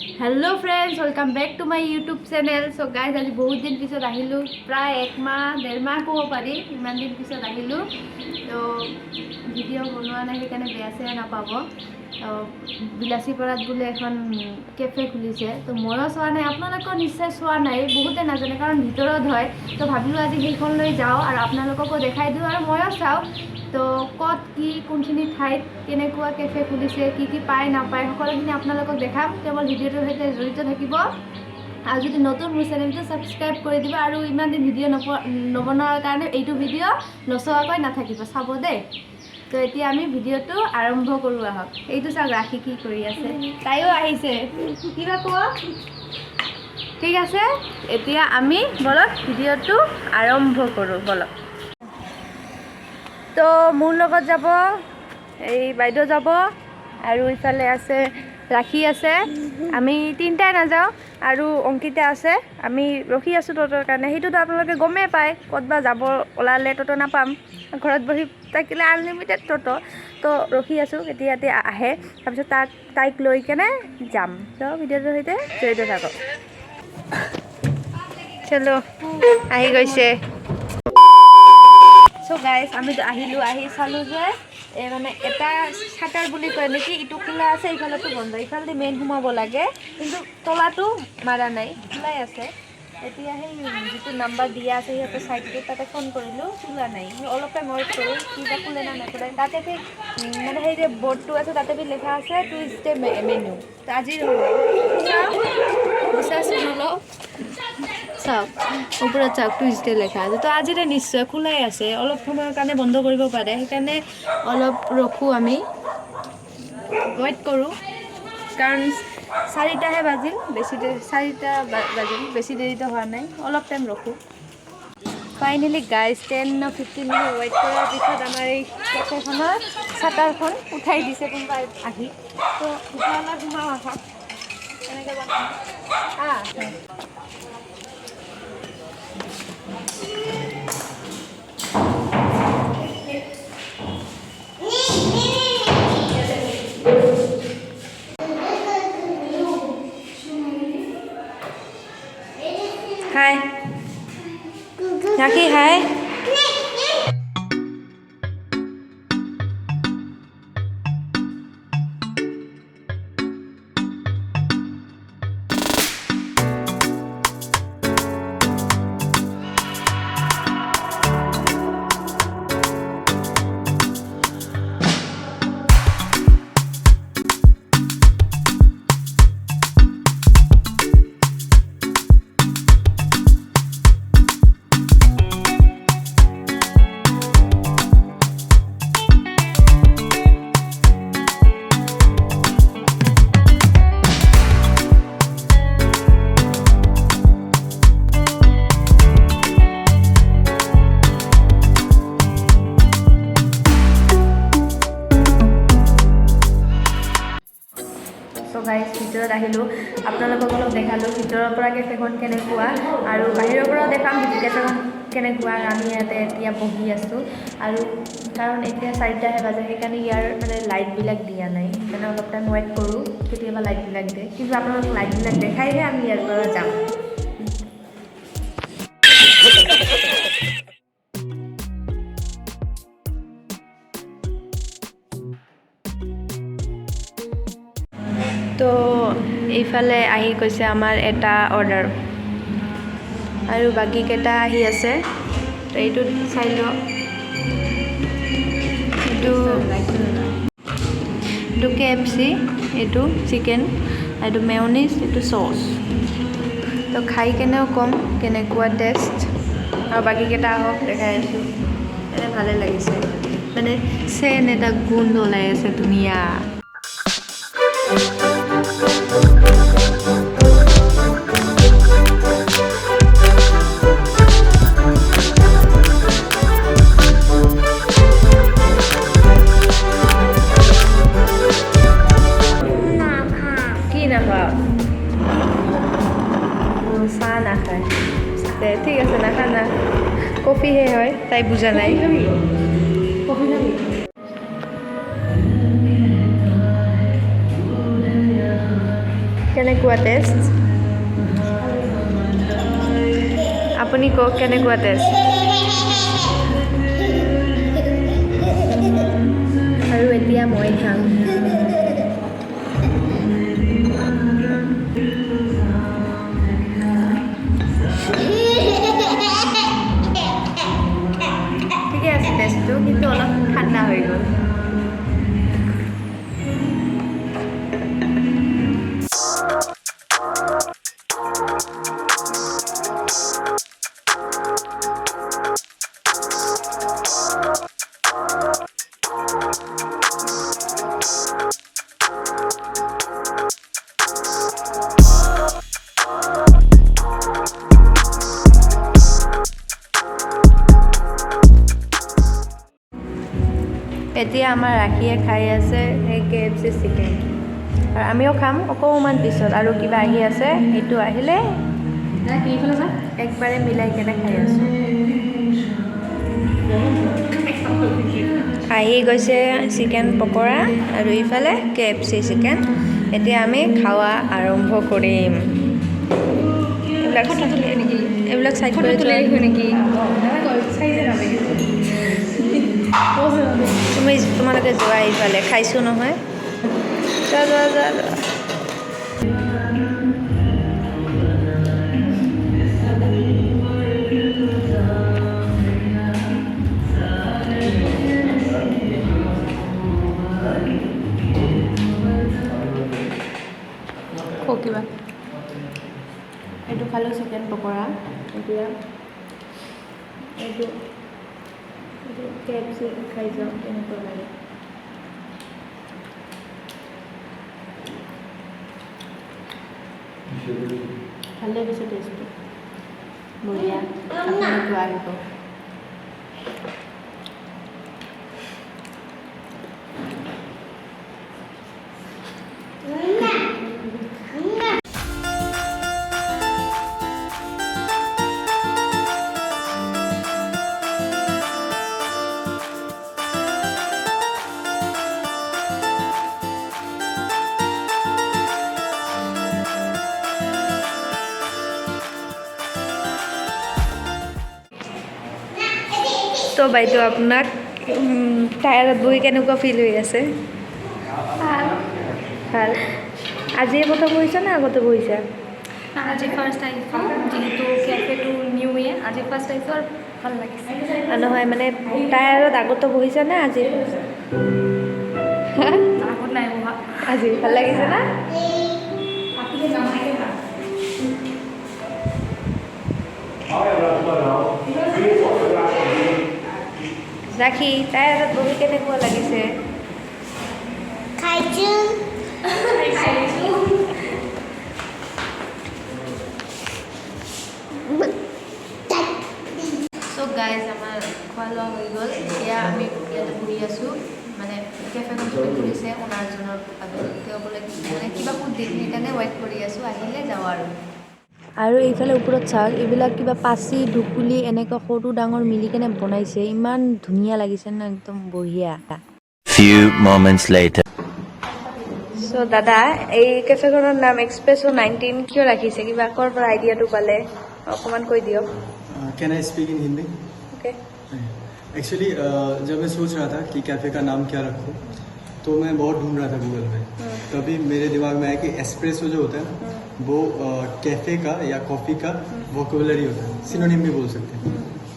Hello friends welcome back to my YouTube channel. So guys आज बहुत दिन पिछत आहिलो प्राय एक माह डेढ़ माह कब पारि इमान दिन पिछत आहिलो तो भिडिओ बनवा ना সেইকাৰণে বেয়া চেয়া নাপাব। বিলাসীপাৰাত বোলে এখন কেফে খুলিছে তো ময়ো চোৱা নাই, আপোনালোকৰ নিশ্চয় চোৱা নাই, বহুতে নাজানে কাৰণ ভিতৰত হয়। তো ভাবিলোঁ আজি সেইখনলৈ যাওঁ আৰু আপোনালোককো দেখাই দিওঁ আৰু ময়ো চাওঁ তো কত কি কোনখিনি ঠাইত কেনেকুৱা কেফে খুলিছে, কি পায় নাপায় সকলোখিনি আপোনালোকক দেখাম। কেৱল ভিডিঅ'টোৰ সৈতে জড়িত থাকিব আৰু যদি নতুন মোৰ চেনেলটো ছাবস্ক্ৰাইব কৰি দিব আৰু ইমান দিন ভিডিঅ' নবনোৱাৰ কাৰণে এইটো ভিডিঅ' নচোৱাকৈ নাথাকিব, চাব দেই। তো এতিয়া আমি ভিডিঅ'টো আৰম্ভ কৰোঁ আহক। এইটো চাওক ৰাখি কি কৰি আছে, তাইও আহিছে, কিবা কোৱা? ঠিক আছে, এতিয়া আমি বলক ভিডিঅ'টো আৰম্ভ কৰোঁ বলক। তো মোৰ লগত যাব এই বাইদেউ যাব আৰু ইফালে আছে ৰাখি আছে, আমি তিনিটাই নাযাওঁ আৰু অংকিতা আছে। আমি ৰখি আছোঁ ত'তৰ কাৰণে, সেইটোতো আপোনালোকে গমেই পায়, ক'তবা যাব ওলালে ত'ত নাপাম, ঘৰত বহি থাকিলে আনলিমিটেড ত'ত। তো ৰখি আছোঁ কেতিয়া ইয়াতে আহে, তাৰপিছত তাইক লৈ কেনে যাম। তো ভিডিঅ'টোৰ সৈতে জড়িত থাকক। চলো আহি গৈছে। সো গাইজ আমি আহিলোঁ, আহি চালোঁ যে মানে এটা শাটাৰ বুলি কয় নেকি, ইটো খোলা আছে, ইফালেতো বন্ধ, ইফালে মেইন সোমাব লাগে কিন্তু তলাটো মাৰা নাই, খোলাই আছে। এতিয়া সেই যিটো নাম্বাৰ দিয়া আছে সিহঁতৰ চাইডটো তাতে ফোন কৰিলোঁ, খোলা নাই। অলপ টাইম ৱেইট কৰোঁ, কিবা খোলে না নখোলে। তাতে মানে সেই যে বৰ্ডটো আছে তাতে লিখা আছে টুইজডে মেনু। আজিৰ বিশ্বাস নলওঁ, চাওক ওপৰত চাওক টুইজডে লেখা আছে, তো আজিৰে নিশ্চয় খোলাই আছে। অলপ সময়ৰ কাৰণে বন্ধ কৰিব পাৰে, সেইকাৰণে অলপ ৰখোঁ, আমি ৱেইট কৰোঁ কাৰণ 4টাহে বাজিল, বেছি দেৰি 4টা বাজিল, বেছি দেৰিতো হোৱা নাই, অলপ টাইম ৰখোঁ। ফাইনেলি গাইজ 10-15 মিনিট ৱেইট কৰাৰ পিছত আমাৰ এই কেফেখনৰ চাটাৰখন উঠাই দিছে কোনোবাই আহি। তো ভিতৰলৈ সোমাওঁ আহক, এনেকৈ বনাম। হাই ৰাখি, হাই। গাইজ ভিতৰত আহিলোঁ, আপোনালোকক অলপ দেখালোঁ ভিতৰৰ পৰা কেফেখন কেনেকুৱা আৰু বাহিৰৰ পৰাও দেখাম কেফেখন কেনেকুৱা। আমি ইয়াতে এতিয়া বহি আছোঁ আৰু কাৰণ এতিয়া 4টাহে বাজে, সেইকাৰণে ইয়াৰ মানে লাইটবিলাক দিয়া নাই, সেইকাৰণে অলপ টাইম ৱেইট কৰোঁ, কেতিয়াবা লাইটবিলাক দিয়ে, কিন্তু আপোনালোক লাইটবিলাক দেখাইহে আমি ইয়াৰ পৰা যাম। তো এইফালে আহি গৈছে আমাৰ এটা অৰ্ডাৰ আৰু বাকীকেইটা আহি আছে। তো এইটো চাই লওক, এইটো KFC, এইটো চিকেন, এইটো মেয়নিজ, এইটো চচ। তো খাই কেনেও কম কেনেকুৱা টেষ্ট, আৰু বাকীকেইটা আহক দেখাই আছোঁ। এনে ভালে লাগিছে, মানে চেন এটা গোন্ধ ওলাই আছে ধুনীয়া। চাহ নাখায়, ঠিক আছে নাখা না, কফিহে হয়, তাই বুজা নাই। কেনেকুৱা টেষ্ট আপুনি কওক কেনেকুৱা টেষ্ট আৰু এতিয়া মই খাম ঠিকে আছে টেষ্টটো কিন্তু অলপ ঠাণ্ডা হৈ গ'ল এতিয়া আমাৰ ৰাখীয়ে খাই আছে এই KFC চিকেন আৰু আমিও খাম অকণমান পিছত আৰু কিবা আহি আছে সেইটো আহিলে একবাৰে মিলাই কেনে খাই আছোঁ আহি গৈছে চিকেন পকৰা আৰু ইফালে KFC চিকেন এতিয়া আমি খাৱা আৰম্ভ কৰিম এইবিলাক চাইড কৰি থৈ নেকি তোমালোকে যোৱা ইফালে খাইছোঁ নহয় যোৱা যোৱা যোৱা যোৱা কিবা এইটো খালোঁ চিকেন পকৰা এতিয়া এইটো KFC খাই যাওঁ কেনেকুৱা লাগে ভাল লাগিছে টেষ্টটো বঢ়িয়া আপোনালোকেও আহিব তো বাইদেউ আপোনাক টায়াৰত বহি কেনেকুৱা ফিল হৈ আছে ভাল আজিয়ে প্ৰথম বহিছা নে আগতে বহিছা আজি ফাৰ্ষ্ট আহিছোঁ যিহেতু কেফেটো নিউৱে আজি ফাৰ্ষ্ট আহিছোঁ আৰু ভাল লাগিছে নহয় মানে টায়াৰত আগতে বহিছা নে আজি আগত নাই বহা আজি ভাল লাগিছে না ৰাখি টায়াৰত বহি কেনেকুৱা লাগিছে খাইছোঁ চ' গাইজ আমাৰ খোৱা লোৱা হৈ গ'ল এতিয়া আমি ইয়াতে বহি আছোঁ মানে কেফেখন চবে খুলিছে অনাৰজনৰ আগত তেওঁ বোলে মানে কিবা ফুড দিম সেইকাৰণে ৱেইট কৰি আছোঁ আহিলে যাওঁ আৰু এইফালে ওপৰত চাওক এইবিলাক কিবা পাচি ঢুকুলি এনেকুৱা সৰু ডাঙৰ মিলি কেনে বনাইছে ইমান ধুনীয়া লাগিছে ন একদম বঢ়িয়া Few moments later. চ' দাদা এই কেফেখনৰ নাম এক্সপ্ৰেছো 19 কিয় ৰাখিছে কিবা ক'ৰ পৰা আইডিয়াটো পালে অকণমান কৈ দিয়ক can I speak in Hindi okay actually जब मैं सोच रहा था कि कैफ़े का नाम क्या रखूं तो मैं बहुत ढूंढ रहा था गूगल में तभी मेरे दिमाग में आया कि एस्प्रेसो जो होता है ना वो कैफ़े का या कॉफ़ी का वोकेबुलरी होता है सिनोनिम भी बोल सकते हैं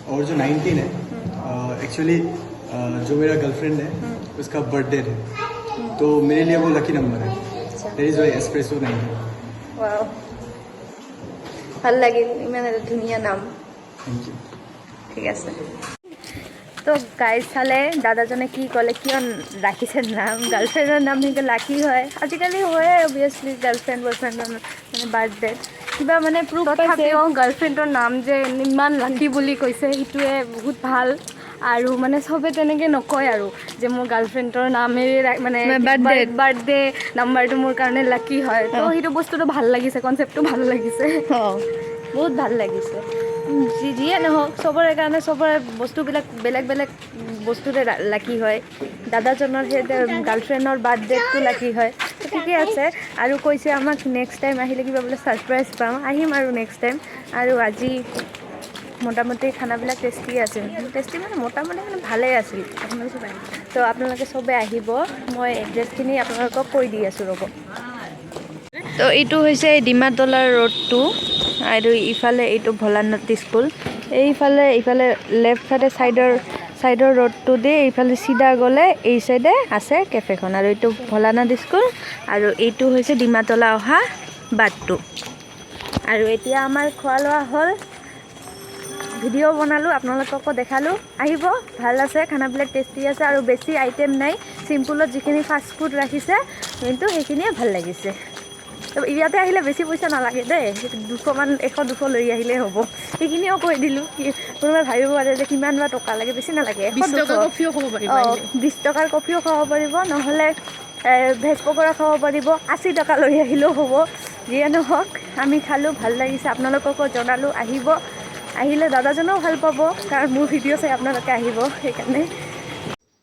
और जो 19 है एक्चुअली जो मेरा गर्लफ्रेंड है उसका बर्थडे है तो मेरे लिए वो लकी नंबर है that is why espresso 19 wow ভাল লাগিল ইমান এটা ধুনীয়া নাম थैंक यू ঠিক আছে তো গাইজ চালে দাদাজনে কি ক'লে কিয় ৰাখিছে নাম গাৰ্লফ্ৰেণ্ডৰ নাম কিন্তু লাকি হয় আজিকালি হয়ে অভিয়াছলি গাৰ্লফ্ৰেণ্ড বয়ফ্ৰেণ্ডৰ মানে বাৰ্থডে কিবা মানে প্ৰুফ তথাপিও গাৰ্লফ্ৰেণ্ডৰ নাম যে ইমান লাকি বুলি কৈছে সেইটোৱে বহুত ভাল আৰু মানে চবে তেনেকৈ নকয় আৰু যে মোৰ গাৰ্লফ্ৰেণ্ডৰ নামেৰে মানে বাৰ্থডে নাম্বাৰটো মোৰ কাৰণে লাকি হয় তো সেইটো বস্তুটো ভাল লাগিছে কনচেপ্টটো ভাল লাগিছে বহুত ভাল লাগিছে যিয়ে নহওক চবৰে কাৰণে চবৰে বস্তুবিলাক বেলেগ বেলেগ বস্তুৰে লাকি হয় দাদাজনৰ সেই গাৰ্লফ্ৰেণ্ডৰ বাৰ্থডেটো লাকি হয় ঠিকে আছে আৰু কৈছে আমাক নেক্সট টাইম আহিলে কিবা বোলে ছাৰপ্ৰাইজ পাম আহিম আৰু নেক্সট টাইম আৰু আজি মোটামুটি খানাবিলাক টেষ্টি আছিল টেষ্টি মানে মোটামুটি মানে ভালেই আছিল তো আপোনালোকে চবে আহিব মই এড্ৰেছখিনি আপোনালোকক কৈ দি আছোঁ ৰ'ব তো এইটো হৈছে ডিমাতলাৰ ৰোডটো আৰু ইফালে এইটো ভোলানাথ স্কুল ইফালে লেফ্ট চাইডৰ ৰোডটো দি এইফালে চিধা গ'লে এই চাইডে আছে কেফেখন আৰু এইটো ভোলানাথ স্কুল আৰু এইটো হৈছে ডিমাতলা অহা বাটটো আৰু এতিয়া আমাৰ খোৱা লোৱা হ'ল ভিডিঅ' বনালোঁ আপোনালোককো দেখালোঁ আহিব ভাল আছে খানাবিলাক টেষ্টি আছে আৰু বেছি আইটেম নাই চিম্পুলত যিখিনি ফাষ্ট ফুড ৰাখিছে কিন্তু সেইখিনিয়ে ভাল লাগিছে ইয়াতে আহিলে বেছি পইচা নালাগে দেই 100-200 লৈ আহিলেই হ'ব সেইখিনিও কৈ দিলোঁ কোনোবাই ভাবিব পাৰে যে কিমান বা টকা লাগে বেছি নালাগে 20 টকাৰ কফিও খাব পাৰিব 20 টকাৰ কফিও খাব পাৰিব নহ'লে ভেজ পকৰা খাব পাৰিব 80 টকা লৈ আহিলেও হ'ব যিয়ে নহওক আমি খালোঁ ভাল লাগিছে আপোনালোককো জনালোঁ আহিলে দাদাজনেও ভাল পাব কাৰণ মোৰ ভিডিঅ' চাই আপোনালোকে আহিব সেইকাৰণে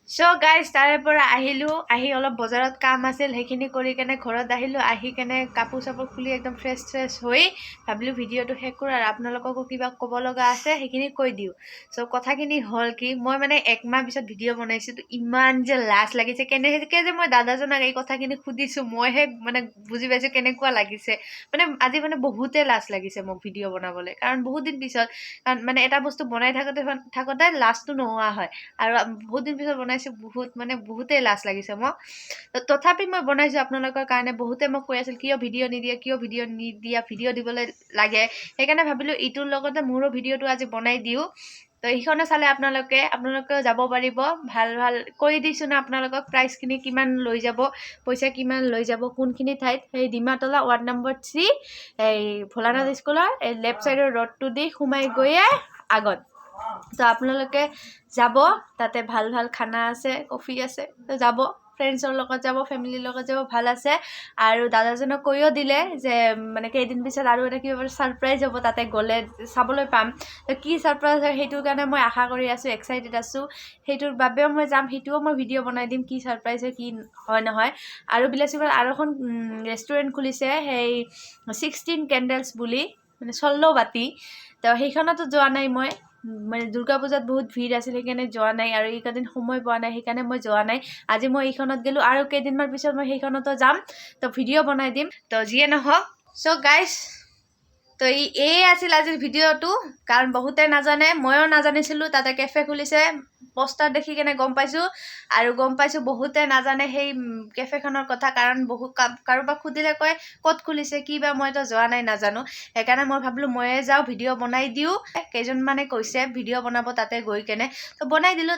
চ' গাইজ তাৰে পৰা আহি অলপ বজাৰত কাম আছিল সেইখিনি কৰি কেনে ঘৰত আহি কেনে কাপোৰ চাপোৰ খুলি একদম ফ্ৰেছ হৈ ভাবিলোঁ ভিডিঅ'টো শেষ কৰোঁ আৰু আপোনালোককো কিবা ক'ব লগা আছে সেইখিনি কৈ দিওঁ চ' কথাখিনি হ'ল কি মই মানে 1 মাহ পিছত ভিডিঅ' বনাইছোঁ তো ইমান যে লাজ লাগিছে কেনেকৈ যে মই দাদাজনক এই কথাখিনি সুধিছোঁ মইহে মানে বুজি পাইছোঁ কেনেকুৱা লাগিছে মানে আজি মানে বহুতে লাজ লাগিছে মোক ভিডিঅ' বনাবলৈ কাৰণ বহুত দিন পিছত কাৰণ মানে এটা বস্তু বনাই থাকোঁতে লাজটো নোহোৱা হয় আৰু বহুত দিন পিছত বনাইছোঁ বহুতেই লাজ লাগিছে মোক তথাপি মই বনাইছোঁ আপোনালোকৰ কাৰণে বহুতে মোক কৈ আছিল কিয় ভিডিঅ' নিদিয়া ভিডিঅ' দিবলৈ লাগে সেইকাৰণে ভাবিলোঁ ইটোৰ লগতে মোৰো ভিডিঅ'টো আজি বনাই দিওঁ তো এইখনে চালে আপোনালোকেও যাব পাৰিব ভাল কৈ দিছোঁ না আপোনালোকক প্ৰাইচখিনি কিমান লৈ যাব পইচা কিমান লৈ যাব কোনখিনি ঠাইত সেই ডিমাতলা ৱাৰ্ড নম্বৰ 3 এই ভোলানাথ স্কুলৰ এই লেফ্ট চাইডৰ ৰোডটো দি সোমাই গৈয়ে আগত তো আপোনালোকে যাব তাতে ভাল খানা আছে কফি আছে তো যাব ফ্ৰেণ্ডছৰ লগত যাব ফেমিলিৰ লগত যাব ভাল আছে আৰু দাদাজনক কৈও দিলে যে মানে কেইদিন পিছত আৰু এটা কিবা ছাৰপ্ৰাইজ হ'ব তাতে গ'লে চাবলৈ পাম তো কি ছাৰপ্ৰাইজ হয় সেইটোৰ কাৰণে মই আশা কৰি আছোঁ এক্সাইটেড আছোঁ সেইটোৰ বাবেও মই যাম সেইটোও মই ভিডিঅ' বনাই দিম কি ছাৰপ্ৰাইজ হয় কি হয় নহয় আৰু বিলাসীবাৰীত আৰু এখন ৰেষ্টুৰেণ্ট খুলিছে সেই 16 কেণ্ডেলছ বুলি মানে 16 বাতি তো সেইখনতো যোৱা নাই মই মানে দুৰ্গা পূজাত বহুত ভিৰ আছিল সেইকাৰণে যোৱা নাই আৰু এইকেইদিন সময় পোৱা নাই সেইকাৰণে মই যোৱা নাই আজি মই এইখনত গ'লোঁ আৰু কেইদিনমান পিছত মই সেইখনতো যাম তো ভিডিঅ' বনাই দিম তো যিয়ে নহওক চ' গাইজ তো এই আছিল আজিৰ ভিডিঅ'টো কাৰণ বহুতে নাজানে ময়ো নাজানিছিলোঁ তাতে কেফে খুলিছে পোষ্টাৰ দেখি কেনে গম পাইছোঁ বহুতে নাজানে সেই কেফেখনৰ কথা কাৰণ কাৰোবাক সুধিলে কয় ক'ত খুলিছে কি বা মইতো যোৱা নাই নাজানো সেইকাৰণে মই ভাবিলোঁ ময়ে যাওঁ ভিডিঅ' বনাই দিওঁ কেইজনমানে কৈছে ভিডিঅ' বনাব তাতে গৈ কেনে তো বনাই দিলোঁ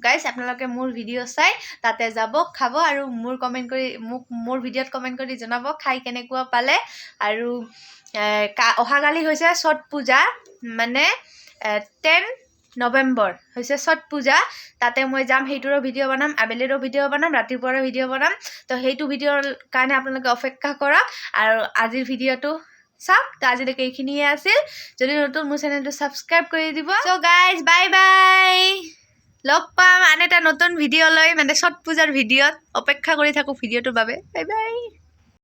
গাইজ আপোনালোকে মোৰ ভিডিঅ' চাই তাতে যাব খাব আৰু মোৰ ভিডিঅ'ত কমেণ্ট কৰি জনাব খাই কেনেকুৱা পালে আৰু অহাকালি হৈছে ছট পূজা মানে 10 নৱেম্বৰ হৈছে ছট পূজা তাতে মই যাম সেইটোৰো ভিডিঅ' বনাম আবেলিৰো ভিডিঅ' বনাম ৰাতিপুৱাৰো ভিডিঅ' বনাম তো সেইটো ভিডিঅ'ৰ কাৰণে আপোনালোকে অপেক্ষা কৰক আৰু আজিৰ ভিডিঅ'টো চাওক তো আজিলৈকে এইখিনিয়ে আছিল যদি নতুন মোৰ চেনেলটো ছাবস্ক্ৰাইব কৰি দিব চ' গাইজ বাই লগ পাম আন এটা নতুন ভিডিঅ' লৈ মানে ছট পূজাৰ ভিডিঅ'ত অপেক্ষা কৰি থাকোঁ ভিডিঅ'টোৰ বাবে বাই